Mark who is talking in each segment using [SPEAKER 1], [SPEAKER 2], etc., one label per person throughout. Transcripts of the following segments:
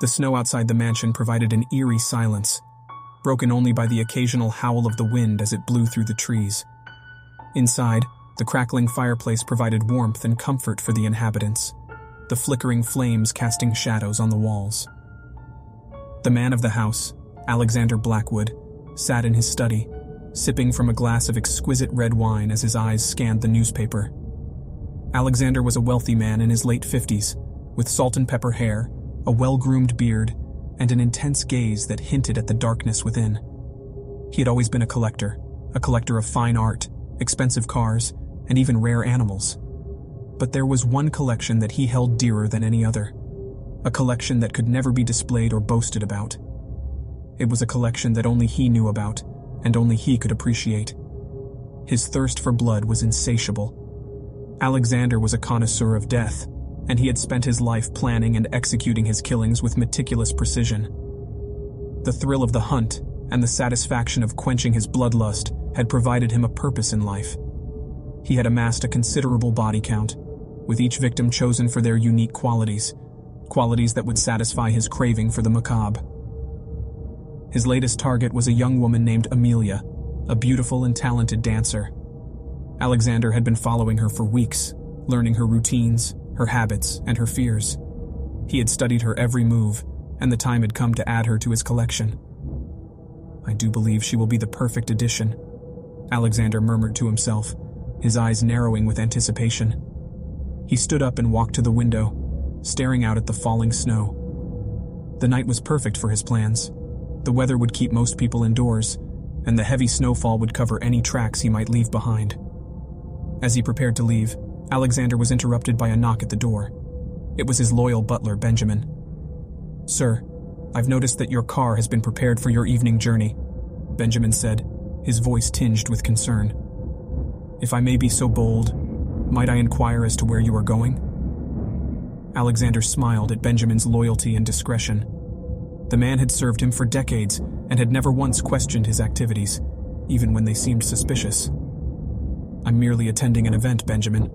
[SPEAKER 1] The snow outside the mansion provided an eerie silence, broken only by the occasional howl of the wind as it blew through the trees. Inside, the crackling fireplace provided warmth and comfort for the inhabitants, the flickering flames casting shadows on the walls. The man of the house, Alexander Blackwood, sat in his study, sipping from a glass of exquisite red wine as his eyes scanned the newspaper. Alexander was a wealthy man in his late 50s, with salt and pepper hair, a well-groomed beard, and an intense gaze that hinted at the darkness within. He had always been a collector of fine art, expensive cars, and even rare animals. But there was one collection that he held dearer than any other, a collection that could never be displayed or boasted about. It was a collection that only he knew about, and only he could appreciate. His thirst for blood was insatiable. Alexander was a connoisseur of death, and he had spent his life planning and executing his killings with meticulous precision. The thrill of the hunt and the satisfaction of quenching his bloodlust had provided him a purpose in life. He had amassed a considerable body count, with each victim chosen for their unique qualities that would satisfy his craving for the macabre. His latest target was a young woman named Amelia, a beautiful and talented dancer. Alexander had been following her for weeks, learning her routines, her habits, and her fears. He had studied her every move, and the time had come to add her to his collection. "I do believe she will be the perfect addition," Alexander murmured to himself, his eyes narrowing with anticipation. He stood up and walked to the window, staring out at the falling snow. The night was perfect for his plans. The weather would keep most people indoors, and the heavy snowfall would cover any tracks he might leave behind. As he prepared to leave, Alexander was interrupted by a knock at the door. It was his loyal butler, Benjamin. "Sir, I've noticed that your car has been prepared for your evening journey," Benjamin said, his voice tinged with concern. "If I may be so bold, might I inquire as to where you are going?" Alexander smiled at Benjamin's loyalty and discretion. The man had served him for decades and had never once questioned his activities, even when they seemed suspicious. "I'm merely attending an event, Benjamin.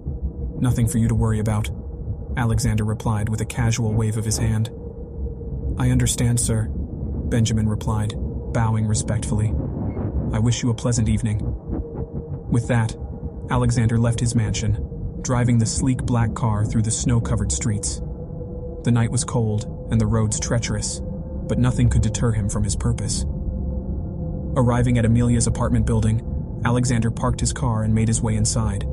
[SPEAKER 1] Nothing for you to worry about," Alexander replied with a casual wave of his hand. "I understand, sir," Benjamin replied, bowing respectfully. "I wish you a pleasant evening." With that, Alexander left his mansion, driving the sleek black car through the snow-covered streets. The night was cold and the roads treacherous, but nothing could deter him from his purpose. Arriving at Amelia's apartment building, Alexander parked his car and made his way inside.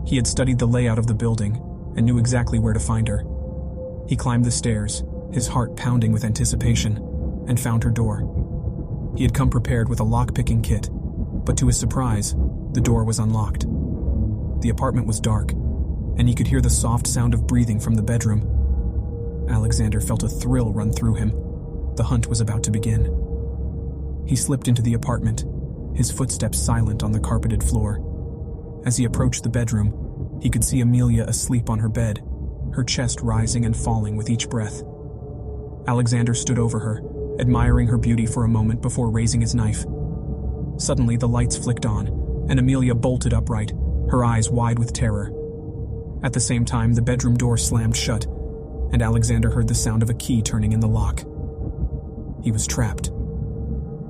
[SPEAKER 1] He had studied the layout of the building and knew exactly where to find her. He climbed the stairs, his heart pounding with anticipation, and found her door. He had come prepared with a lock-picking kit, but to his surprise, the door was unlocked. The apartment was dark, and he could hear the soft sound of breathing from the bedroom. Alexander felt a thrill run through him. The hunt was about to begin. He slipped into the apartment, his footsteps silent on the carpeted floor. As he approached the bedroom, he could see Amelia asleep on her bed, her chest rising and falling with each breath. Alexander stood over her, admiring her beauty for a moment before raising his knife. Suddenly, the lights flicked on, and Amelia bolted upright, her eyes wide with terror. At the same time, the bedroom door slammed shut, and Alexander heard the sound of a key turning in the lock. He was trapped.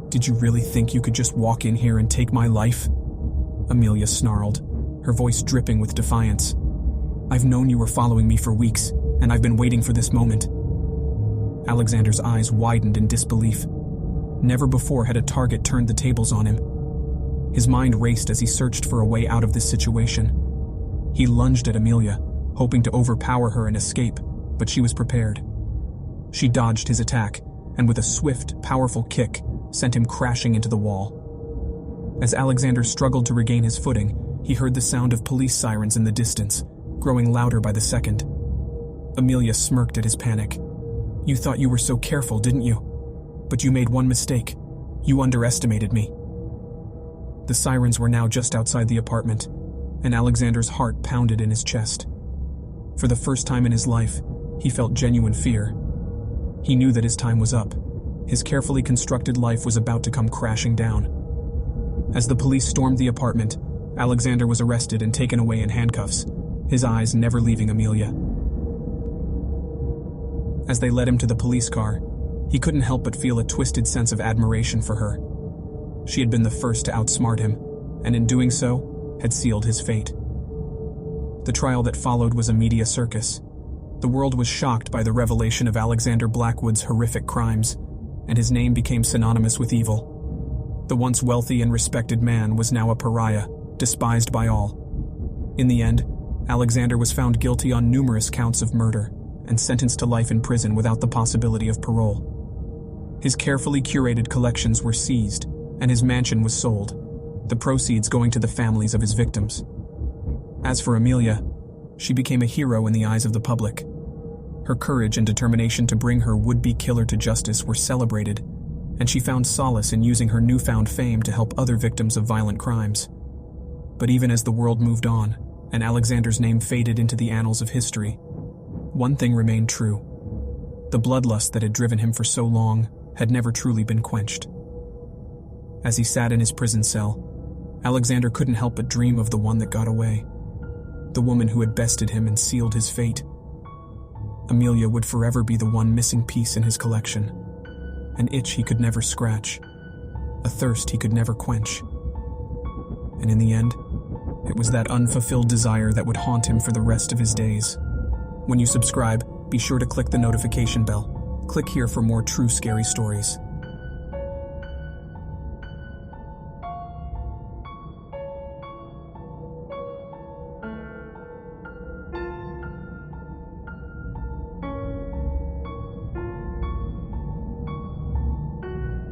[SPEAKER 1] "Did you really think you could just walk in here and take my life?" Amelia snarled, her voice dripping with defiance. "I've known you were following me for weeks, and I've been waiting for this moment." Alexander's eyes widened in disbelief. Never before had a target turned the tables on him. His mind raced as he searched for a way out of this situation. He lunged at Amelia, hoping to overpower her and escape, but she was prepared. She dodged his attack, and with a swift, powerful kick, sent him crashing into the wall. As Alexander struggled to regain his footing, he heard the sound of police sirens in the distance, growing louder by the second. Amelia smirked at his panic. "You thought you were so careful, didn't you? But you made one mistake. You underestimated me." The sirens were now just outside the apartment, and Alexander's heart pounded in his chest. For the first time in his life, he felt genuine fear. He knew that his time was up. His carefully constructed life was about to come crashing down. As the police stormed the apartment, Alexander was arrested and taken away in handcuffs, his eyes never leaving Amelia. As they led him to the police car, he couldn't help but feel a twisted sense of admiration for her. She had been the first to outsmart him, and in doing so, had sealed his fate. The trial that followed was a media circus. The world was shocked by the revelation of Alexander Blackwood's horrific crimes, and his name became synonymous with evil. The once wealthy and respected man was now a pariah, despised by all. In the end, Alexander was found guilty on numerous counts of murder and sentenced to life in prison without the possibility of parole. His carefully curated collections were seized, and his mansion was sold, the proceeds going to the families of his victims. As for Amelia, she became a hero in the eyes of the public. Her courage and determination to bring her would-be killer to justice were celebrated, and she found solace in using her newfound fame to help other victims of violent crimes. But even as the world moved on, and Alexander's name faded into the annals of history, one thing remained true. The bloodlust that had driven him for so long had never truly been quenched. As he sat in his prison cell, Alexander couldn't help but dream of the one that got away, the woman who had bested him and sealed his fate. Amelia would forever be the one missing piece in his collection, an itch he could never scratch, a thirst he could never quench. And in the end, it was that unfulfilled desire that would haunt him for the rest of his days. When you subscribe, be sure to click the notification bell. Click here for more true scary stories.